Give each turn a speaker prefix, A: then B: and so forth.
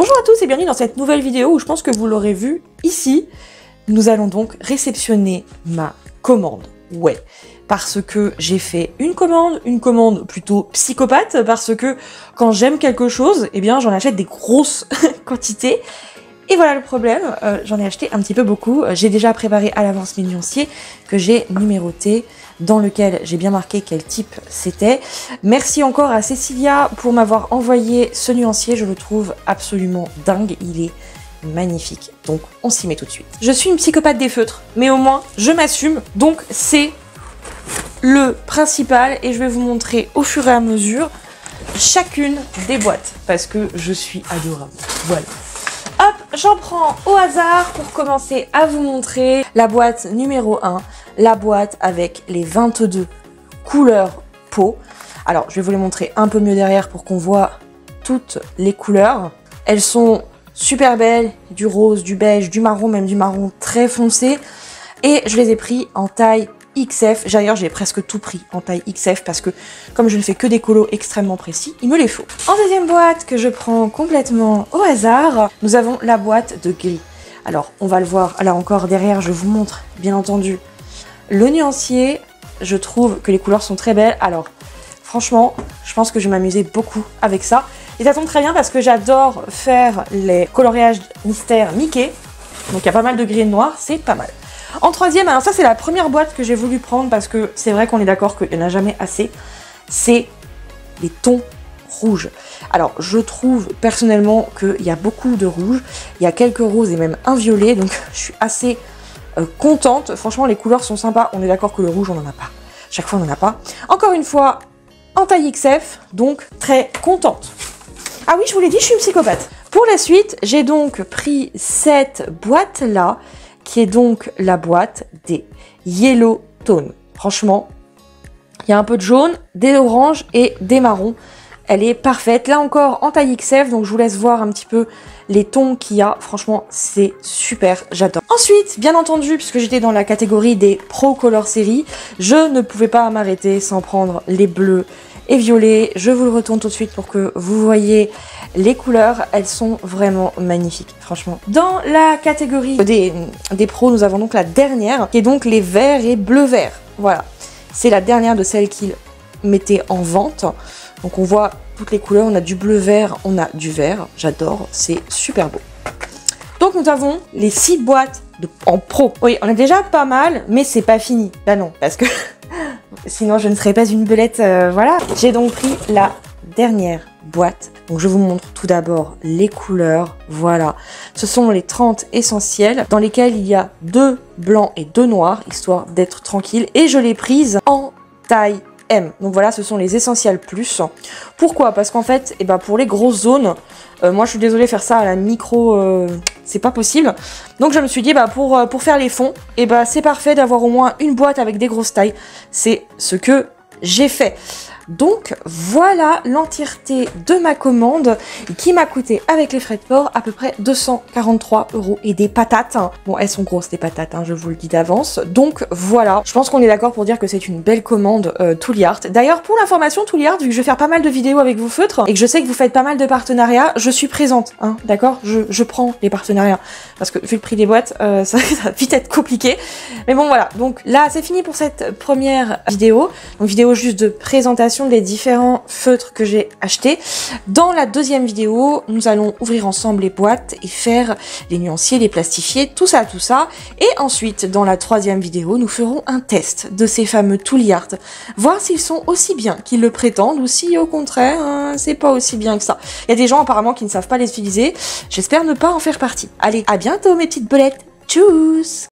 A: Bonjour à tous et bienvenue dans cette nouvelle vidéo où je pense que vous l'aurez vu ici. Nous allons donc réceptionner ma commande. Ouais, parce que j'ai fait une commande plutôt psychopathe, parce que quand j'aime quelque chose, eh bien j'en achète des grosses quantités. Et voilà le problème, j'en ai acheté un petit peu beaucoup. J'ai déjà préparé à l'avance mes nuanciers que j'ai numérotés, dans lequel j'ai bien marqué quel type c'était. Merci encore à Cécilia pour m'avoir envoyé ce nuancier, je le trouve absolument dingue, il est magnifique. Donc on s'y met tout de suite. Je suis une psychopathe des feutres, mais au moins je m'assume, donc c'est le principal et je vais vous montrer au fur et à mesure chacune des boîtes, parce que je suis adorable. Voilà. Hop, j'en prends au hasard pour commencer à vous montrer la boîte numéro 1, la boîte avec les 22 couleurs peau. Alors, je vais vous les montrer un peu mieux derrière pour qu'on voit toutes les couleurs. Elles sont super belles, du rose, du beige, du marron, même du marron très foncé. Et je les ai pris en taille XF. D'ailleurs, j'ai presque tout pris en taille XF parce que comme je ne fais que des colos extrêmement précis, il me les faut. En deuxième boîte que je prends complètement au hasard, nous avons la boîte de gris. Alors, on va le voir. Là encore, derrière, je vous montre, bien entendu, le nuancier. Je trouve que les couleurs sont très belles. Alors, franchement, je pense que je vais m'amuser beaucoup avec ça. Et ça tombe très bien parce que j'adore faire les coloriages mystères Mickey. Donc, il y a pas mal de gris et de noir, c'est pas mal. En troisième, alors ça c'est la première boîte que j'ai voulu prendre parce que c'est vrai qu'on est d'accord qu'il n'y en a jamais assez, c'est les tons rouges. Alors je trouve personnellement qu'il y a beaucoup de rouge, il y a quelques roses et même un violet, donc je suis assez contente. Franchement les couleurs sont sympas, on est d'accord que le rouge on n'en a pas, chaque fois on n'en a pas. Encore une fois, en taille XF, donc très contente. Ah oui, je vous l'ai dit, je suis une psychopathe. Pour la suite, j'ai donc pris cette boîte-là, qui est donc la boîte des Yellow Tones. Franchement, il y a un peu de jaune, des oranges et des marrons. Elle est parfaite. Là encore, en taille XF, donc je vous laisse voir un petit peu les tons qu'il y a. Franchement, c'est super, j'adore. Ensuite, bien entendu, puisque j'étais dans la catégorie des Pro Color Series, je ne pouvais pas m'arrêter sans prendre les bleus et violets. Je vous le retourne tout de suite pour que vous voyez les couleurs. Elles sont vraiment magnifiques, franchement. Dans la catégorie des pros, nous avons donc la dernière, qui est donc les verts et bleu-vert. Voilà, c'est la dernière de celles qu'ils mettaient en vente. Donc on voit toutes les couleurs, on a du bleu-vert, on a du vert. J'adore, c'est super beau. Donc nous avons les 6 boîtes en pro. Oui, on a déjà pas mal, mais c'est pas fini. Là non, parce que sinon je ne serais pas une belette, voilà. J'ai donc pris la dernière boîte. Donc je vous montre tout d'abord les couleurs. Voilà, ce sont les 30 essentiels dans lesquels il y a 2 blancs et 2 noirs, histoire d'être tranquille. Et je l'ai prise en taille M. Donc voilà, ce sont les essentiels plus. Pourquoi? Parce qu'en fait, eh ben, pour les grosses zones, moi je suis désolée faire ça à la micro, c'est pas possible. Donc je me suis dit, bah, pour faire les fonds, eh ben, c'est parfait d'avoir au moins une boîte avec des grosses tailles. C'est ce que j'ai fait. Donc voilà l'entièreté de ma commande qui m'a coûté avec les frais de port à peu près 243 € et des patates. Bon, elles sont grosses les patates, hein, je vous le dis d'avance. Donc voilà, je pense qu'on est d'accord pour dire que c'est une belle commande Tooly Art. D'ailleurs pour l'information Tooly Art, vu que je vais faire pas mal de vidéos avec vos feutres et que je sais que vous faites pas mal de partenariats, je suis présente, hein, d'accord, je prends les partenariats parce que vu le prix des boîtes, ça va vite être compliqué. Mais bon voilà, donc là c'est fini pour cette première vidéo. Donc vidéo juste de présentation des différents feutres que j'ai achetés. Dans la deuxième vidéo, nous allons ouvrir ensemble les boîtes et faire les nuanciers, les plastifier, tout ça. Et ensuite, dans la troisième vidéo, nous ferons un test de ces fameux Tooly Art, voir s'ils sont aussi bien qu'ils le prétendent ou si au contraire, hein, c'est pas aussi bien que ça. Il y a des gens apparemment qui ne savent pas les utiliser. J'espère ne pas en faire partie. Allez, à bientôt mes petites belettes. Tchuss!